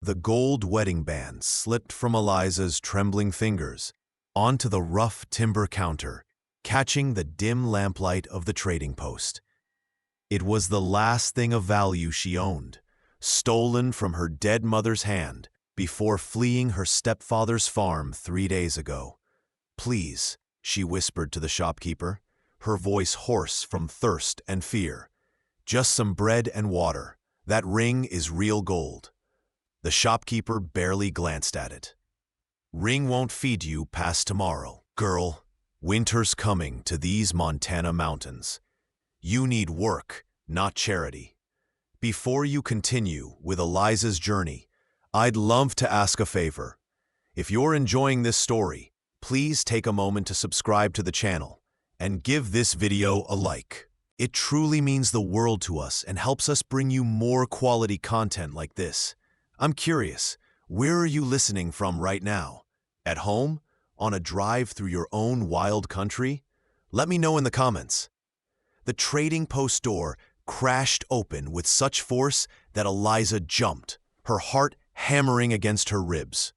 The gold wedding band slipped from Eliza's trembling fingers onto the rough timber counter, catching the dim lamplight of the trading post. It was the last thing of value she owned, stolen from her dead mother's hand before fleeing her stepfather's farm 3 days ago. "Please," she whispered to the shopkeeper, her voice hoarse from thirst and fear. "Just some bread and water. That ring is real gold." The shopkeeper barely glanced at it. "Ring won't feed you past tomorrow, girl. Winter's coming to these Montana mountains. You need work, not charity." Before you continue with Eliza's journey, I'd love to ask a favor. If you're enjoying this story, please take a moment to subscribe to the channel and give this video a like. It truly means the world to us and helps us bring you more quality content like this. I'm curious, where are you listening from right now? At home? On a drive through your own wild country? Let me know in the comments. The trading post door crashed open with such force that Eliza jumped, her heart hammering against her ribs.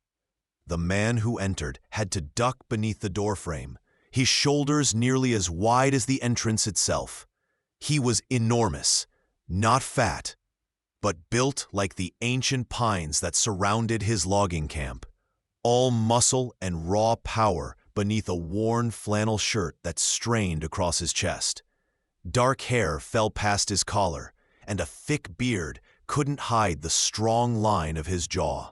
The man who entered had to duck beneath the doorframe, his shoulders nearly as wide as the entrance itself. He was enormous, not fat, but built like the ancient pines that surrounded his logging camp, all muscle and raw power beneath a worn flannel shirt that strained across his chest. Dark hair fell past his collar, and a thick beard couldn't hide the strong line of his jaw.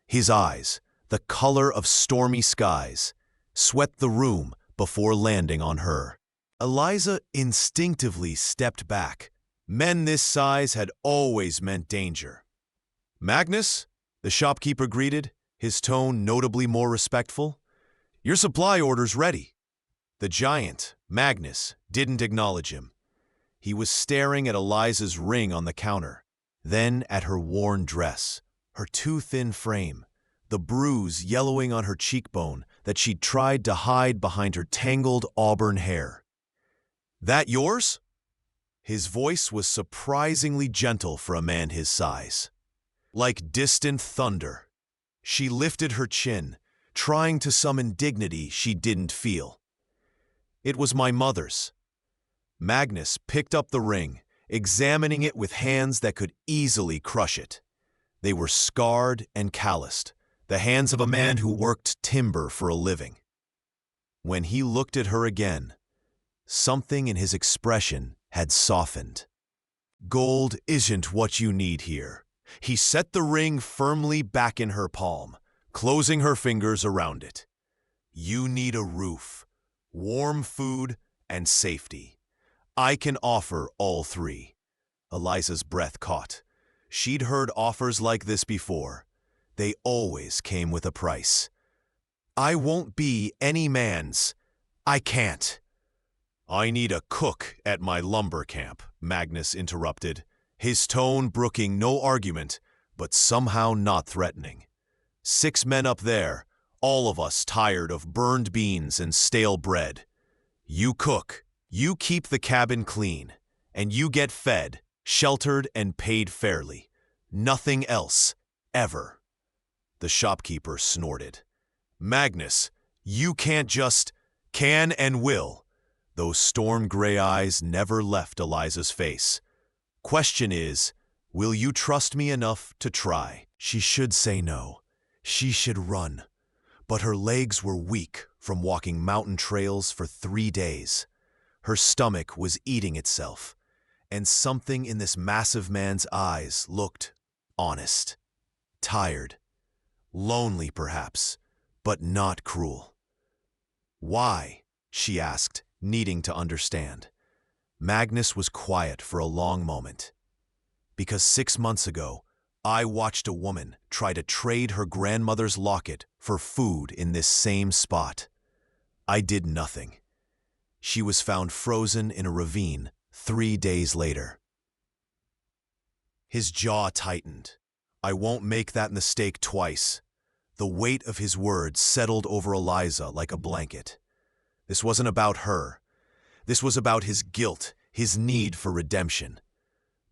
His eyes, the color of stormy skies, swept the room before landing on her. Eliza instinctively stepped back. Men this size had always meant danger. "Magnus," the shopkeeper greeted, his tone notably more respectful. "Your supply order's ready." The giant, Magnus, didn't acknowledge him. He was staring at Eliza's ring on the counter, then at her worn dress, her too thin frame, the bruise yellowing on her cheekbone that she'd tried to hide behind her tangled auburn hair. "That yours?" His voice was surprisingly gentle for a man his size. Like distant thunder, she lifted her chin, trying to summon dignity she didn't feel. "It was my mother's." Magnus picked up the ring, examining it with hands that could easily crush it. They were scarred and calloused, the hands of a man who worked timber for a living. When he looked at her again, something in his expression had softened. "Gold isn't what you need here." He set the ring firmly back in her palm, closing her fingers around it. "You need a roof, warm food, and safety. I can offer all three." Eliza's breath caught. She'd heard offers like this before. They always came with a price. "I won't be any man's. I can't." "I need a cook at my lumber camp," Magnus interrupted, his tone brooking no argument, but somehow not threatening. "6 men up there, all of us tired of burned beans and stale bread. You cook, you keep the cabin clean, and you get fed, sheltered, and paid fairly. Nothing else, ever." The shopkeeper snorted. "Magnus, you can't just can and will." Those storm-gray eyes never left Eliza's face. "Question is, will you trust me enough to try?" She should say no. She should run. But her legs were weak from walking mountain trails for 3 days. Her stomach was eating itself, and something in this massive man's eyes looked honest, tired, lonely perhaps, but not cruel. "Why?" she asked, needing to understand. Magnus was quiet for a long moment. "Because 6 months ago, I watched a woman try to trade her grandmother's locket for food in this same spot. I did nothing. She was found frozen in a ravine 3 days later." His jaw tightened. "I won't make that mistake twice." The weight of his words settled over Eliza like a blanket. This wasn't about her. This was about his guilt, his need for redemption.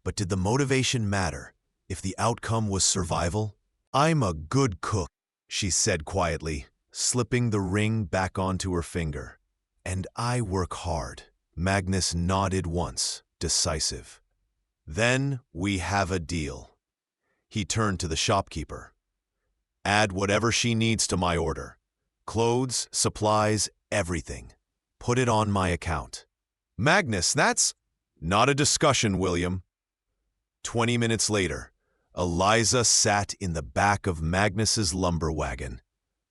But did the motivation matter if the outcome was survival? I'm a good cook, she said quietly, slipping the ring back onto her finger. And I work hard. Magnus nodded once, decisive. Then we have a deal. He turned to the shopkeeper. Add whatever she needs to my order. Clothes, supplies, everything. Put it on my account. Magnus, that's not a discussion, William. 20 minutes later, Eliza sat in the back of Magnus's lumber wagon,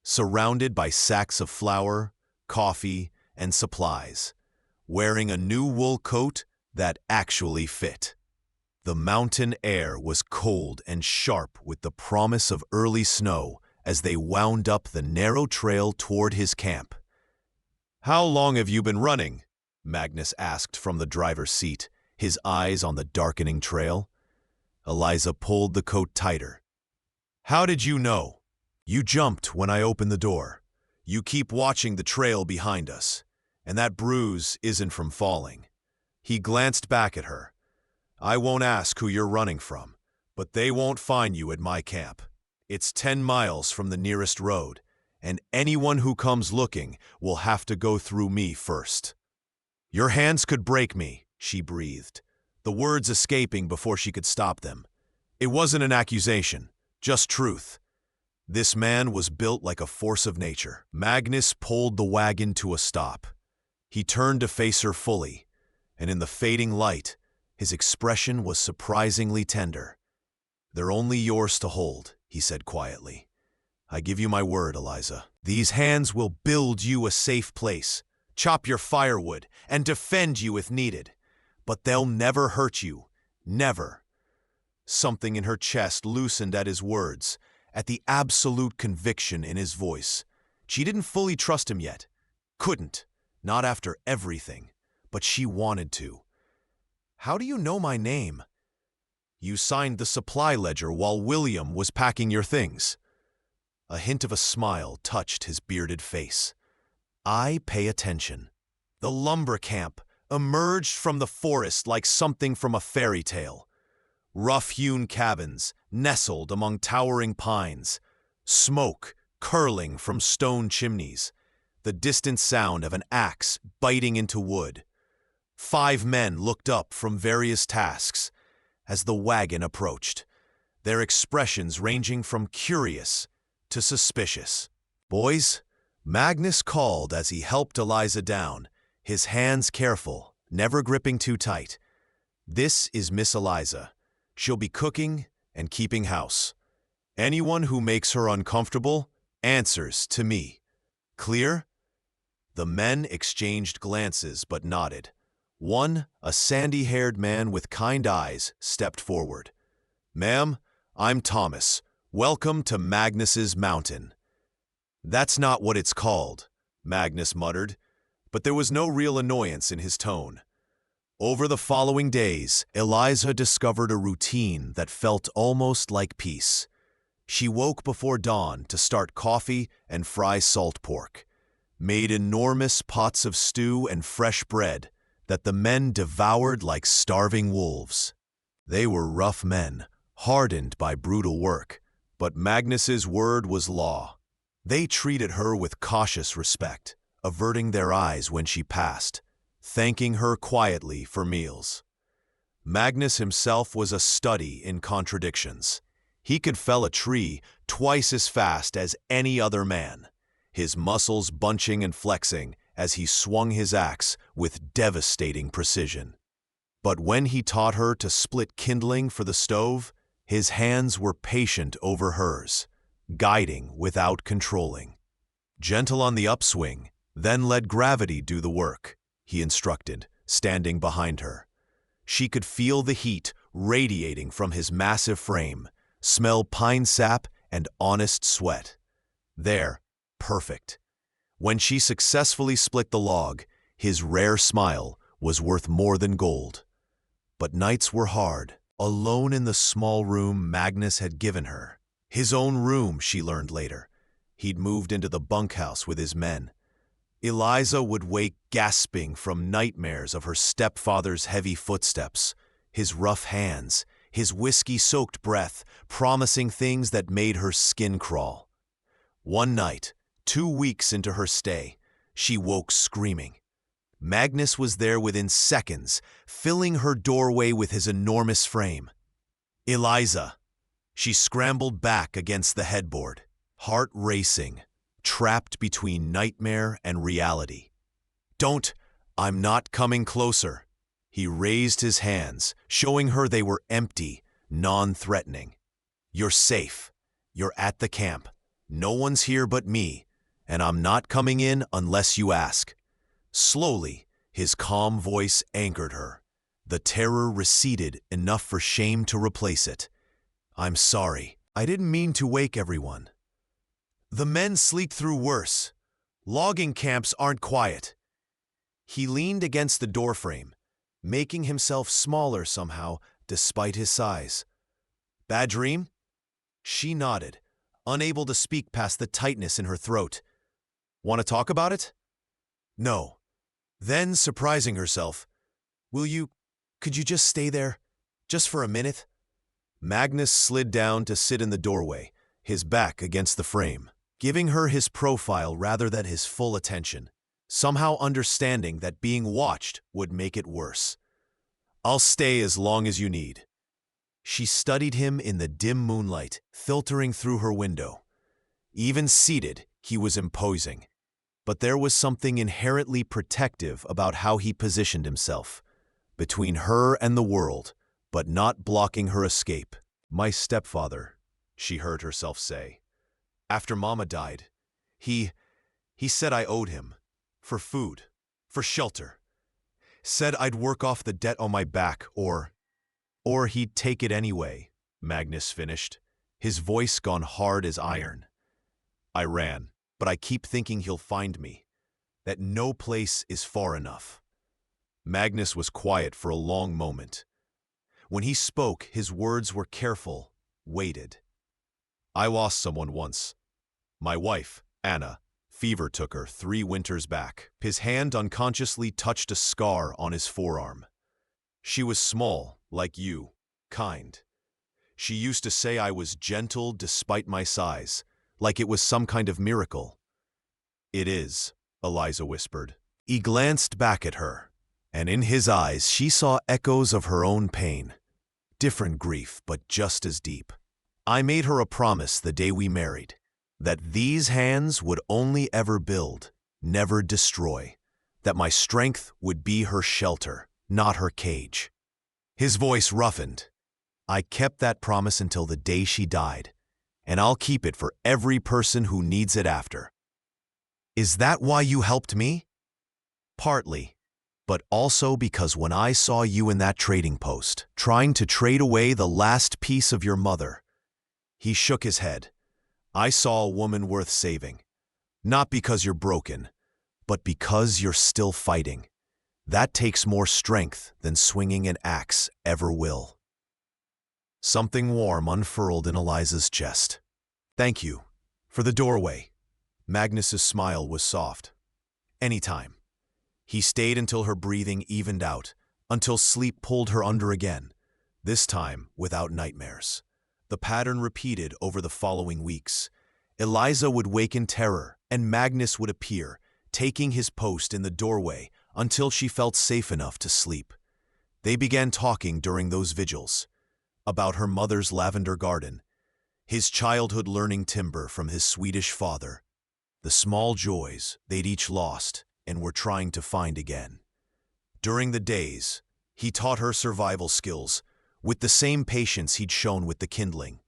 surrounded by sacks of flour, coffee, and supplies, wearing a new wool coat that actually fit. The mountain air was cold and sharp with the promise of early snow as they wound up the narrow trail toward his camp. How long have you been running? Magnus asked from the driver's seat, his eyes on the darkening trail. Eliza pulled the coat tighter. How did you know? You jumped when I opened the door. You keep watching the trail behind us, and that bruise isn't from falling. He glanced back at her. I won't ask who you're running from, but they won't find you at my camp. It's 10 miles from the nearest road, and anyone who comes looking will have to go through me first. Your hands could break me, she breathed, the words escaping before she could stop them. It wasn't an accusation, just truth. This man was built like a force of nature. Magnus pulled the wagon to a stop. He turned to face her fully, and in the fading light, his expression was surprisingly tender. They're only yours to hold, he said quietly. I give you my word, Eliza. These hands will build you a safe place, chop your firewood, and defend you if needed. But they'll never hurt you. Never. Something in her chest loosened at his words, at the absolute conviction in his voice. She didn't fully trust him yet. Couldn't. Not after everything. But she wanted to. How do you know my name? You signed the supply ledger while William was packing your things. A hint of a smile touched his bearded face. I pay attention. The lumber camp emerged from the forest like something from a fairy tale. Rough-hewn cabins nestled among towering pines, smoke curling from stone chimneys, the distant sound of an axe biting into wood. 5 men looked up from various tasks as the wagon approached, their expressions ranging from curious to suspicious. Boys, Magnus called as he helped Eliza down, his hands careful, never gripping too tight. This is Miss Eliza. She'll be cooking and keeping house. Anyone who makes her uncomfortable answers to me. Clear? The men exchanged glances but nodded. One, a sandy-haired man with kind eyes, stepped forward. Ma'am, I'm Thomas. Welcome to Magnus's Mountain. That's not what it's called, Magnus muttered, but there was no real annoyance in his tone. Over the following days, Eliza discovered a routine that felt almost like peace. She woke before dawn to start coffee and fry salt pork, made enormous pots of stew and fresh bread that the men devoured like starving wolves. They were rough men, hardened by brutal work, but Magnus's word was law. They treated her with cautious respect, averting their eyes when she passed, thanking her quietly for meals. Magnus himself was a study in contradictions. He could fell a tree twice as fast as any other man, his muscles bunching and flexing as he swung his axe with devastating precision. But when he taught her to split kindling for the stove, his hands were patient over hers, guiding without controlling. Gentle on the upswing, then let gravity do the work, he instructed, standing behind her. She could feel the heat radiating from his massive frame, smell pine sap and honest sweat. There, perfect. When she successfully split the log, his rare smile was worth more than gold. But nights were hard, alone in the small room Magnus had given her. His own room, she learned later. He'd moved into the bunkhouse with his men. Eliza would wake gasping from nightmares of her stepfather's heavy footsteps, his rough hands, his whiskey-soaked breath promising things that made her skin crawl. One night, 2 weeks into her stay, she woke screaming. Magnus was there within seconds, filling her doorway with his enormous frame. "Eliza!" She scrambled back against the headboard, heart racing, trapped between nightmare and reality. "Don't! I'm not coming closer." He raised his hands, showing her they were empty, non-threatening. "You're safe. You're at the camp. No one's here but me, and I'm not coming in unless you ask." Slowly, his calm voice anchored her. The terror receded enough for shame to replace it. "I'm sorry. I didn't mean to wake everyone. The men sleep through worse. Logging camps aren't quiet." He leaned against the doorframe, making himself smaller somehow despite his size. "Bad dream?" She nodded, unable to speak past the tightness in her throat. "Want to talk about it?" "No." Then, surprising herself, could you just stay there? Just for a minute?" Magnus slid down to sit in the doorway, his back against the frame, giving her his profile rather than his full attention, somehow understanding that being watched would make it worse. "I'll stay as long as you need." She studied him in the dim moonlight, filtering through her window. Even seated, he was imposing. But there was something inherently protective about how he positioned himself, between her and the world, but not blocking her escape. "My stepfather," she heard herself say. "After Mama died, he said I owed him. For food, for shelter. Said I'd work off the debt on my back, or he'd take it anyway," Magnus finished, his voice gone hard as iron. "I ran, but I keep thinking he'll find me, that no place is far enough." Magnus was quiet for a long moment. When he spoke, his words were careful, weighted. "I lost someone once. My wife, Anna. Fever took her 3 winters back." His hand unconsciously touched a scar on his forearm. "She was small, like you, kind. She used to say I was gentle despite my size, like it was some kind of miracle." "It is," Eliza whispered. He glanced back at her, and in his eyes she saw echoes of her own pain. Different grief, but just as deep. "I made her a promise the day we married, that these hands would only ever build, never destroy, that my strength would be her shelter, not her cage." His voice roughened. "I kept that promise until the day she died, and I'll keep it for every person who needs it after." "Is that why you helped me?" "Partly, but also because when I saw you in that trading post, trying to trade away the last piece of your mother." He shook his head. "I saw a woman worth saving. Not because you're broken, but because you're still fighting. That takes more strength than swinging an axe ever will." Something warm unfurled in Eliza's chest. "Thank you. For the doorway." Magnus's smile was soft. "Anytime." He stayed until her breathing evened out, until sleep pulled her under again, this time without nightmares. The pattern repeated over the following weeks. Eliza would wake in terror, and Magnus would appear, taking his post in the doorway until she felt safe enough to sleep. They began talking during those vigils, about her mother's lavender garden, his childhood learning timber from his Swedish father, the small joys they'd each lost and were trying to find again. During the days, he taught her survival skills with the same patience he'd shown with the kindling.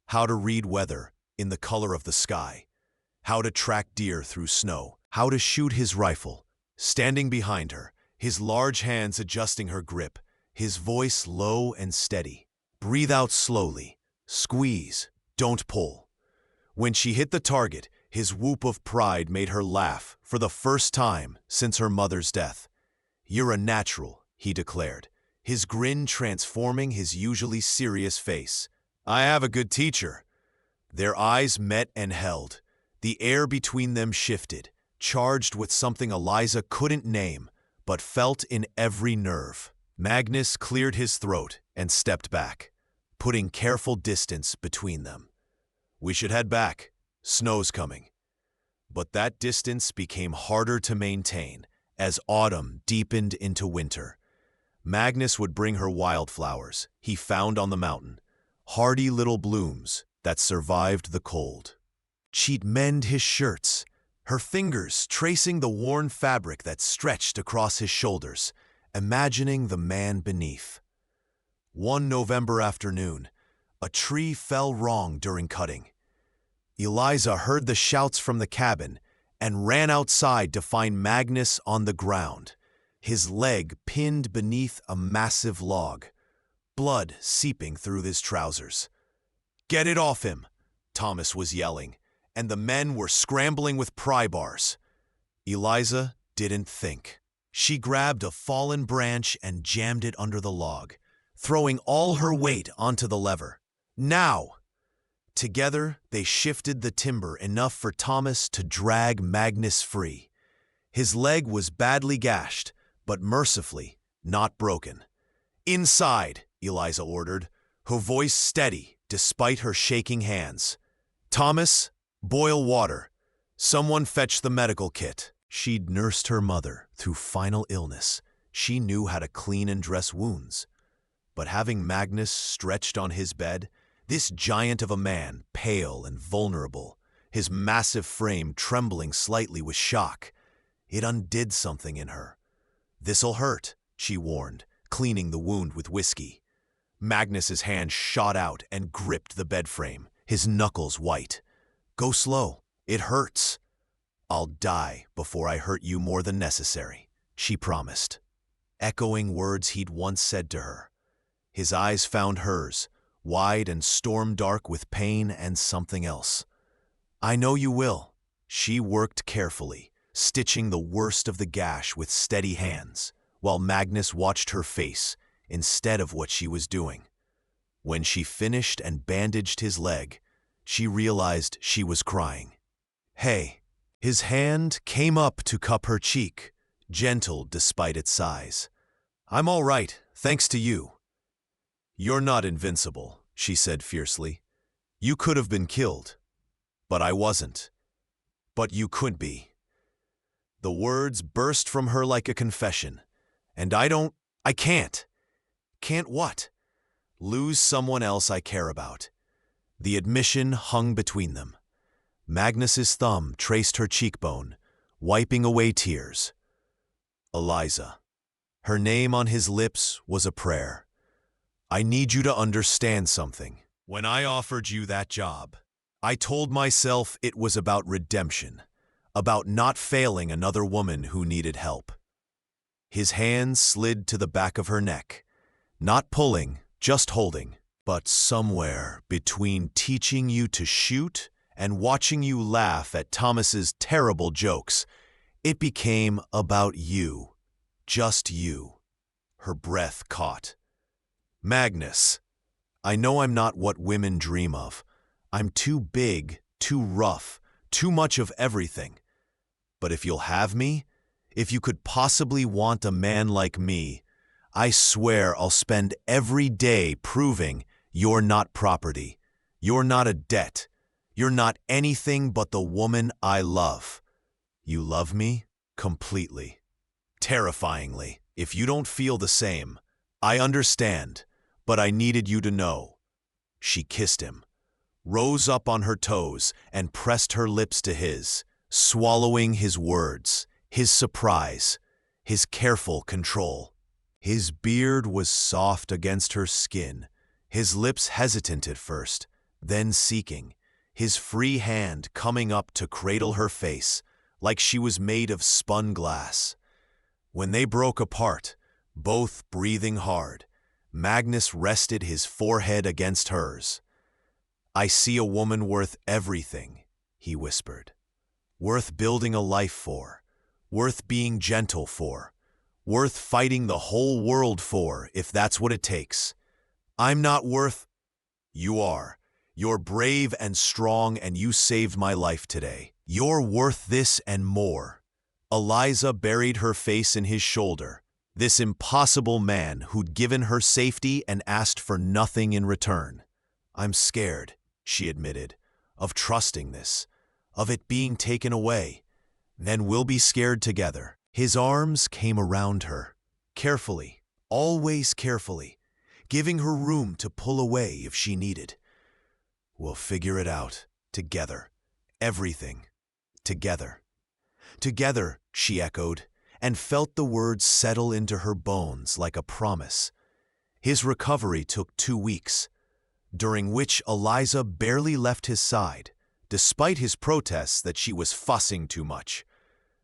How to read weather in the color of the sky, how to track deer through snow, how to shoot his rifle, standing behind her, his large hands adjusting her grip, his voice low and steady. "Breathe out slowly. Squeeze. Don't pull." When she hit the target, his whoop of pride made her laugh for the first time since her mother's death. "You're a natural," he declared, his grin transforming his usually serious face. "I have a good teacher." Their eyes met and held. The air between them shifted, charged with something Eliza couldn't name, but felt in every nerve. Magnus cleared his throat and stepped back, putting careful distance between them. We should head back. Snow's coming. But that distance became harder to maintain as autumn deepened into winter. Magnus would bring her wildflowers he found on the mountain, hardy little blooms that survived the cold. She'd mend his shirts, her fingers tracing the worn fabric that stretched across his shoulders, imagining the man beneath. One November afternoon, a tree fell wrong during cutting. Eliza heard the shouts from the cabin and ran outside to find Magnus on the ground, his leg pinned beneath a massive log, blood seeping through his trousers. "Get it off him!" Thomas was yelling, and the men were scrambling with pry bars. Eliza didn't think. She grabbed a fallen branch and jammed it under the log, throwing all her weight onto the lever. Now! Together, they shifted the timber enough for Thomas to drag Magnus free. His leg was badly gashed, but mercifully not broken. "Inside," Eliza ordered, her voice steady despite her shaking hands. "Thomas, boil water. Someone fetch the medical kit." She'd nursed her mother through final illness. She knew how to clean and dress wounds. But having Magnus stretched on his bed, this giant of a man, pale and vulnerable, his massive frame trembling slightly with shock, it undid something in her. "This'll hurt," she warned, cleaning the wound with whiskey. Magnus's hand shot out and gripped the bed frame, his knuckles white. "Go slow. It hurts." "I'll die before I hurt you more than necessary," she promised, echoing words he'd once said to her. His eyes found hers, wide and storm-dark with pain and something else. "I know you will." She worked carefully, stitching the worst of the gash with steady hands, while Magnus watched her face instead of what she was doing. When she finished and bandaged his leg, she realized she was crying. "Hey." His hand came up to cup her cheek, gentle despite its size. "I'm all right, thanks to you." "You're not invincible," she said fiercely. "You could have been killed. But I wasn't. But you could be." The words burst from her like a confession. "And I can't." "Can't what?" "Lose someone else I care about." The admission hung between them. Magnus's thumb traced her cheekbone, wiping away tears. Eliza. Her name on his lips was a prayer. "I need you to understand something. When I offered you that job, I told myself it was about redemption, about not failing another woman who needed help." His hands slid to the back of her neck, not pulling, just holding. "But somewhere between teaching you to shoot and watching you laugh at Thomas's terrible jokes, it became about you. Just you." Her breath caught. "Magnus, I know I'm not what women dream of. I'm too big, too rough, too much of everything. But if you'll have me, if you could possibly want a man like me, I swear I'll spend every day proving you're not property, you're not a debt, you're not anything but the woman I love. You love me completely, terrifyingly. If you don't feel the same, I understand, but I needed you to know." She kissed him, rose up on her toes, and pressed her lips to his, swallowing his words, his surprise, his careful control. His beard was soft against her skin, his lips hesitant at first, then seeking, his free hand coming up to cradle her face, like she was made of spun glass. When they broke apart, both breathing hard, Magnus rested his forehead against hers. "I see a woman worth everything," he whispered. "Worth building a life for, worth being gentle for, worth fighting the whole world for, if that's what it takes. I'm not worth—" "You are. You're brave and strong, and you saved my life today. You're worth this and more." Eliza buried her face in his shoulder, This impossible man who'd given her safety and asked for nothing in return. "I'm scared," she admitted, "of trusting this, of it being taken away. Then we'll be scared together." His arms came around her, carefully, always carefully, giving her room to pull away if she needed. "We'll figure it out, together. Everything. Together." "Together," she echoed, and felt the words settle into her bones like a promise. His recovery took 2 weeks, during which Eliza barely left his side, despite his protests that she was fussing too much.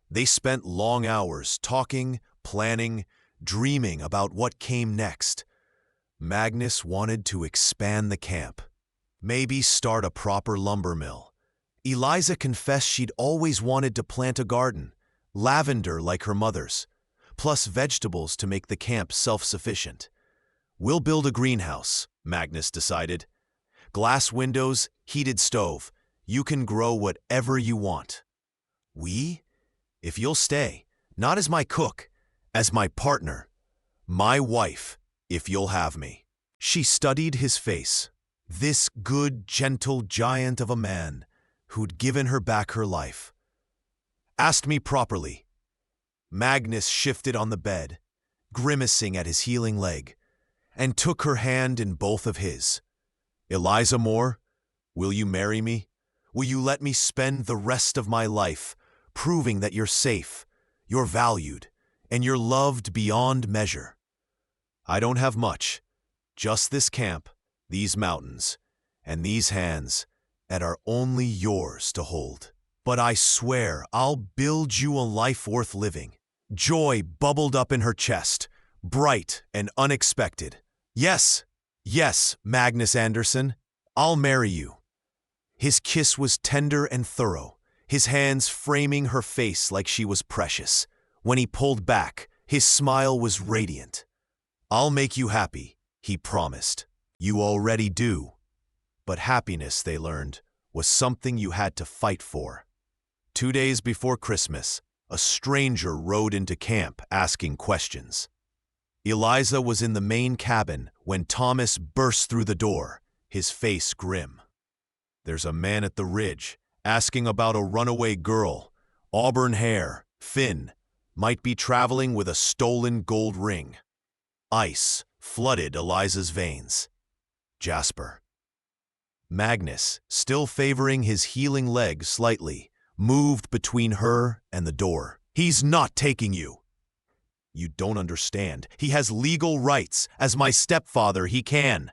They spent long hours talking, planning, dreaming about what came next. Magnus wanted to expand the camp, maybe start a proper lumber mill. Eliza confessed she'd always wanted to plant a garden, lavender like her mother's, plus vegetables to make the camp self-sufficient. "We'll build a greenhouse," Magnus decided. "Glass windows, heated stove. You can grow whatever you want." "We? If you'll stay, not as my cook, as my partner. My wife, if you'll have me." She studied his face, this good, gentle giant of a man who'd given her back her life. "Asked me properly." Magnus shifted on the bed, grimacing at his healing leg, and took her hand in both of his. "Eliza Moore, will you marry me? Will you let me spend the rest of my life proving that you're safe, you're valued, and you're loved beyond measure? I don't have much, just this camp, these mountains, and these hands that are only yours to hold. But I swear I'll build you a life worth living." Joy bubbled up in her chest, bright and unexpected. "Yes, yes, Magnus Anderson, I'll marry you." His kiss was tender and thorough, his hands framing her face like she was precious. When he pulled back, his smile was radiant. "I'll make you happy," he promised. "You already do." But happiness, they learned, was something you had to fight for. 2 days before Christmas, a stranger rode into camp asking questions. Eliza was in the main cabin when Thomas burst through the door, his face grim. "There's a man at the ridge asking about a runaway girl, auburn hair, thin, might be traveling with a stolen gold ring." Ice flooded Eliza's veins. "Jasper." Magnus, still favoring his healing leg slightly, moved between her and the door. "He's not taking you." "You don't understand. He has legal rights. As my stepfather, he can."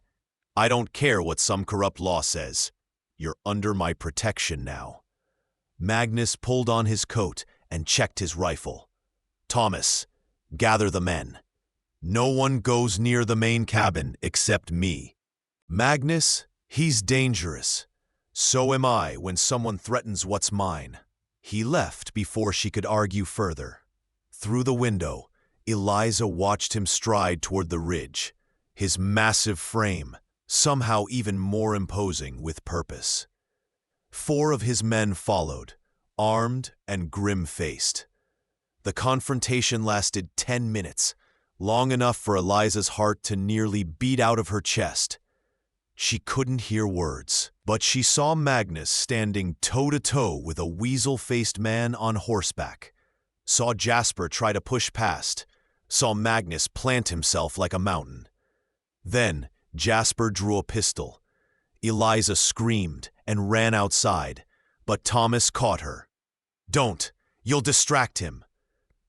"I don't care what some corrupt law says. You're under my protection now." Magnus pulled on his coat and checked his rifle. "Thomas, gather the men. No one goes near the main cabin except me." "Magnus, he's dangerous. So am I when someone threatens what's mine." He left before she could argue further. Through the window, Eliza watched him stride toward the ridge, his massive frame somehow even more imposing with purpose. 4 of his men followed, armed and grim-faced. The confrontation lasted 10 minutes, long enough for Eliza's heart to nearly beat out of her chest. She couldn't hear words, but she saw Magnus standing toe-to-toe with a weasel-faced man on horseback, saw Jasper try to push past, saw Magnus plant himself like a mountain. Then Jasper drew a pistol. Eliza screamed and ran outside, but Thomas caught her. "Don't! You'll distract him."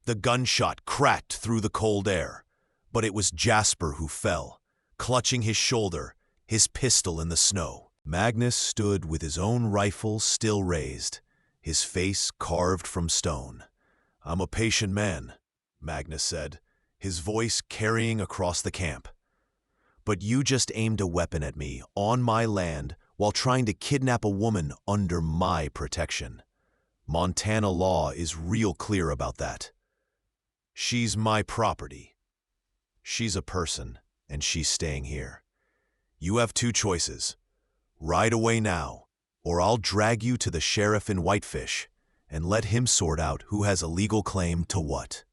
The gunshot cracked through the cold air, but it was Jasper who fell, clutching his shoulder, his pistol in the snow. Magnus stood with his own rifle still raised, his face carved from stone. "I'm a patient man," Magnus said, his voice carrying across the camp. "But you just aimed a weapon at me on my land while trying to kidnap a woman under my protection. Montana law is real clear about that. She's my property. She's a person, and she's staying here. You have 2 choices. Ride away now, or I'll drag you to the sheriff in Whitefish and let him sort out who has a legal claim to what."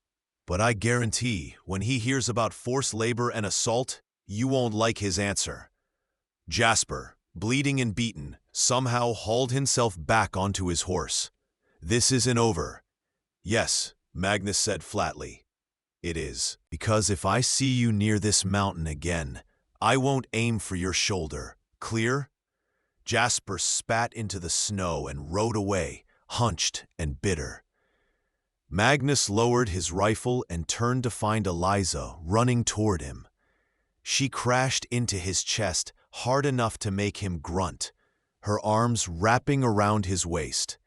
But I guarantee, when he hears about forced labor and assault, you won't like his answer. Jasper, bleeding and beaten, somehow hauled himself back onto his horse. This isn't over. Yes, Magnus said flatly. It is, because if I see you near this mountain again, I won't aim for your shoulder. Clear? Jasper spat into the snow and rode away, hunched and bitter. Magnus lowered his rifle and turned to find Eliza running toward him. She crashed into his chest hard enough to make him grunt, her arms wrapping around his waist.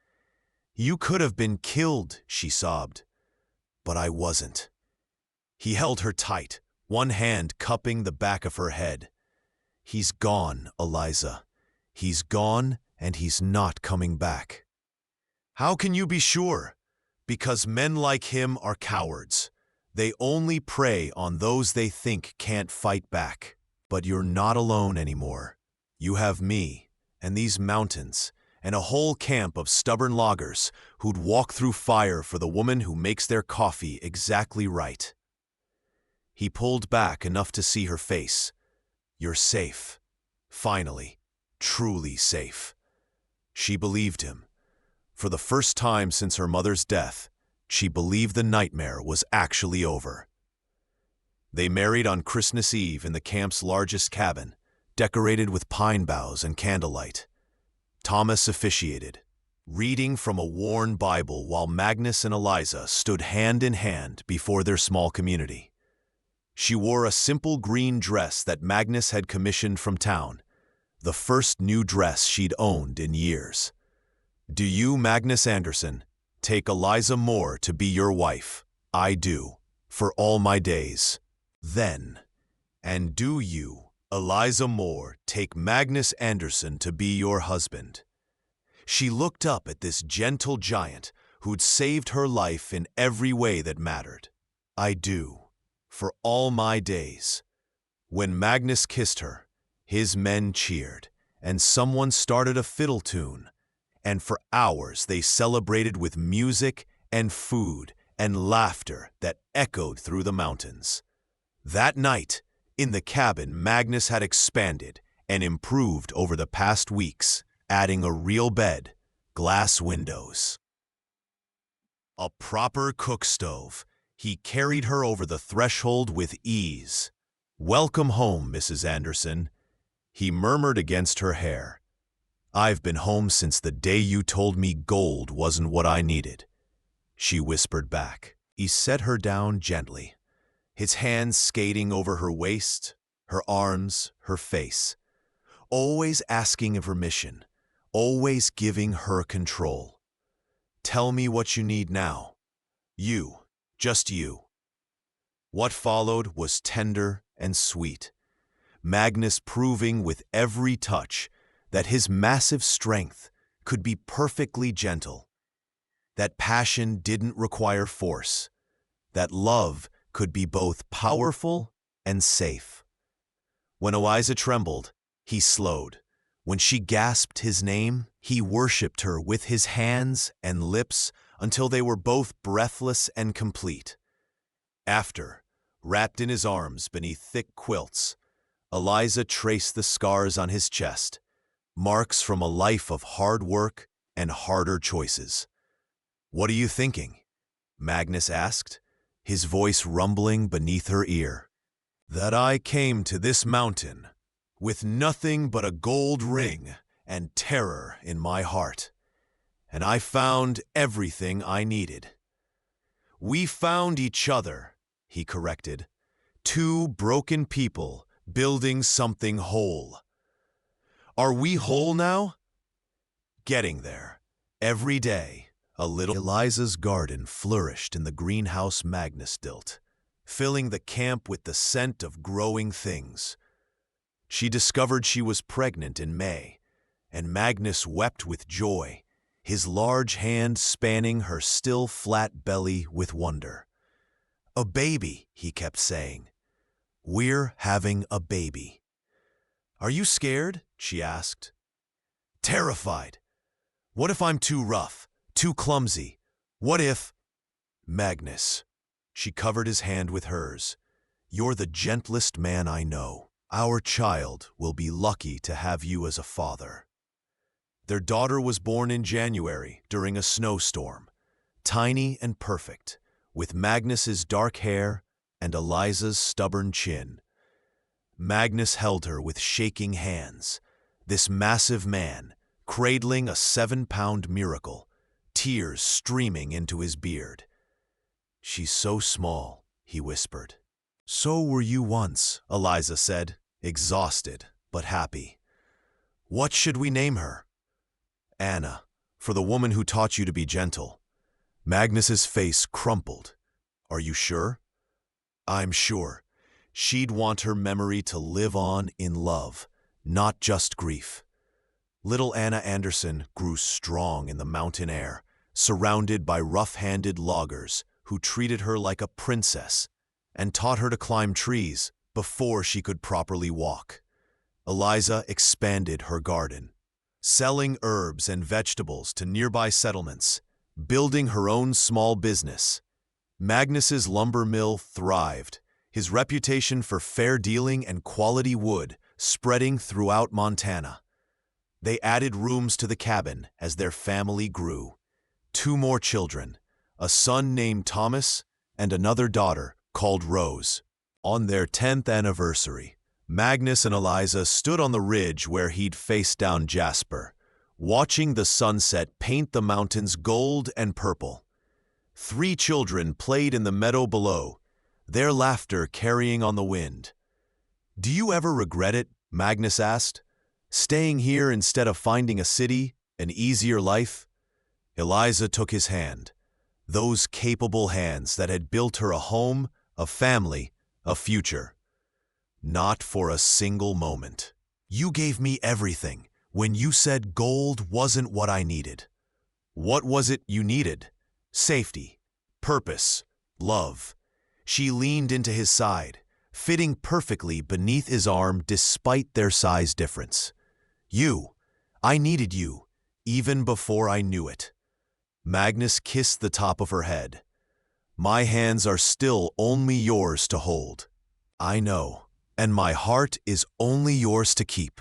"You could have been killed," she sobbed. "But I wasn't." He held her tight, one hand cupping the back of her head. "He's gone, Eliza. He's gone, and he's not coming back." "How can you be sure?" "Because men like him are cowards. They only prey on those they think can't fight back. But you're not alone anymore. You have me, and these mountains, and a whole camp of stubborn loggers who'd walk through fire for the woman who makes their coffee exactly right." He pulled back enough to see her face. "You're safe. Finally. Truly safe." She believed him. For the first time since her mother's death, she believed the nightmare was actually over. They married on Christmas Eve in the camp's largest cabin, decorated with pine boughs and candlelight. Thomas officiated, reading from a worn Bible while Magnus and Eliza stood hand in hand before their small community. She wore a simple green dress that Magnus had commissioned from town, the first new dress she'd owned in years. "Do you, Magnus Anderson, take Eliza Moore to be your wife?" "I do, for all my days." "Then, and do you, Eliza Moore, take Magnus Anderson to be your husband?" She looked up at this gentle giant who'd saved her life in every way that mattered. "I do, for all my days." When Magnus kissed her, his men cheered, and someone started a fiddle tune, and for hours they celebrated with music and food and laughter that echoed through the mountains. That night, in the cabin, Magnus had expanded and improved over the past weeks, adding a real bed, glass windows, a proper cook stove. He carried her over the threshold with ease. "Welcome home, Mrs. Anderson," he murmured against her hair. "I've been home since the day you told me gold wasn't what I needed," she whispered back. He set her down gently, his hands skating over her waist, her arms, her face, always asking permission, always giving her control. "Tell me what you need now. You, just you." What followed was tender and sweet, Magnus proving with every touch that his massive strength could be perfectly gentle, that passion didn't require force, that love could be both powerful and safe. When Eliza trembled, he slowed. When she gasped his name, he worshipped her with his hands and lips until they were both breathless and complete. After, wrapped in his arms beneath thick quilts, Eliza traced the scars on his chest, marks from a life of hard work and harder choices. "What are you thinking?" Magnus asked, his voice rumbling beneath her ear. "That I came to this mountain with nothing but a gold ring and terror in my heart, and I found everything I needed." "We found each other," he corrected. "Two broken people building something whole." "Are we whole now?" "Getting there. Every day, a little." Eliza's garden flourished in the greenhouse Magnus built, filling the camp with the scent of growing things. She discovered she was pregnant in May, and Magnus wept with joy, his large hand spanning her still flat belly with wonder. "A baby," he kept saying. "We're having a baby." "Are you scared?" she asked. "Terrified. What if I'm too rough, too clumsy? What if—" "Magnus, She covered his hand with hers. "You're the gentlest man I know. Our child will be lucky to have you as a father." Their daughter was born in January during a snowstorm, tiny and perfect, with Magnus's dark hair and Eliza's stubborn chin. Magnus held her with shaking hands, this massive man, cradling a 7-pound miracle, tears streaming into his beard. "She's so small," he whispered. "So were you once," Eliza said, exhausted but happy. "What should we name her?" "Anna, for the woman who taught you to be gentle." Magnus's face crumpled. "Are you sure?" "I'm sure. She'd want her memory to live on in love, not just grief." Little Anna Anderson grew strong in the mountain air, surrounded by rough-handed loggers who treated her like a princess and taught her to climb trees before she could properly walk. Eliza expanded her garden, selling herbs and vegetables to nearby settlements, building her own small business. Magnus's lumber mill thrived, his reputation for fair dealing and quality wood spreading throughout Montana. They added rooms to the cabin as their family grew. 2 more children, a son named Thomas and another daughter called Rose. On their 10th anniversary, Magnus and Eliza stood on the ridge where he'd faced down Jasper, watching the sunset paint the mountains gold and purple. 3 children played in the meadow below, their laughter carrying on the wind. "Do you ever regret it?" Magnus asked. "Staying here instead of finding a city, an easier life?" Eliza took his hand, those capable hands that had built her a home, a family, a future. "Not for a single moment. You gave me everything when you said gold wasn't what I needed." "What was it you needed?" "Safety, purpose, love." She leaned into his side, fitting perfectly beneath his arm despite their size difference. "You. I needed you, even before I knew it." Magnus kissed the top of her head. "My hands are still only yours to hold." "I know, and my heart is only yours to keep."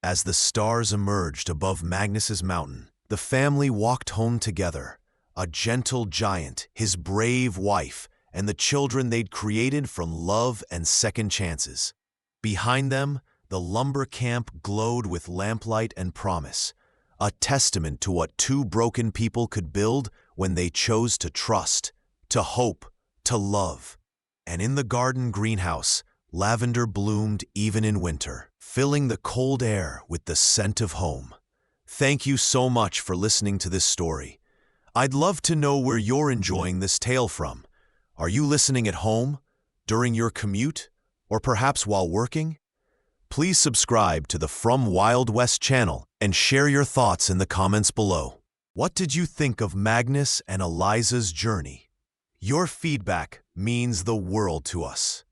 As the stars emerged above Magnus's mountain, the family walked home together, a gentle giant, his brave wife, and the children they'd created from love and second chances. Behind them, the lumber camp glowed with lamplight and promise, a testament to what 2 broken people could build when they chose to trust, to hope, to love. And in the garden greenhouse, lavender bloomed even in winter, filling the cold air with the scent of home. Thank you so much for listening to this story. I'd love to know where you're enjoying this tale from. Are you listening at home, during your commute, or perhaps while working? Please subscribe to the From Wild West channel and share your thoughts in the comments below. What did you think of Magnus and Eliza's journey? Your feedback means the world to us.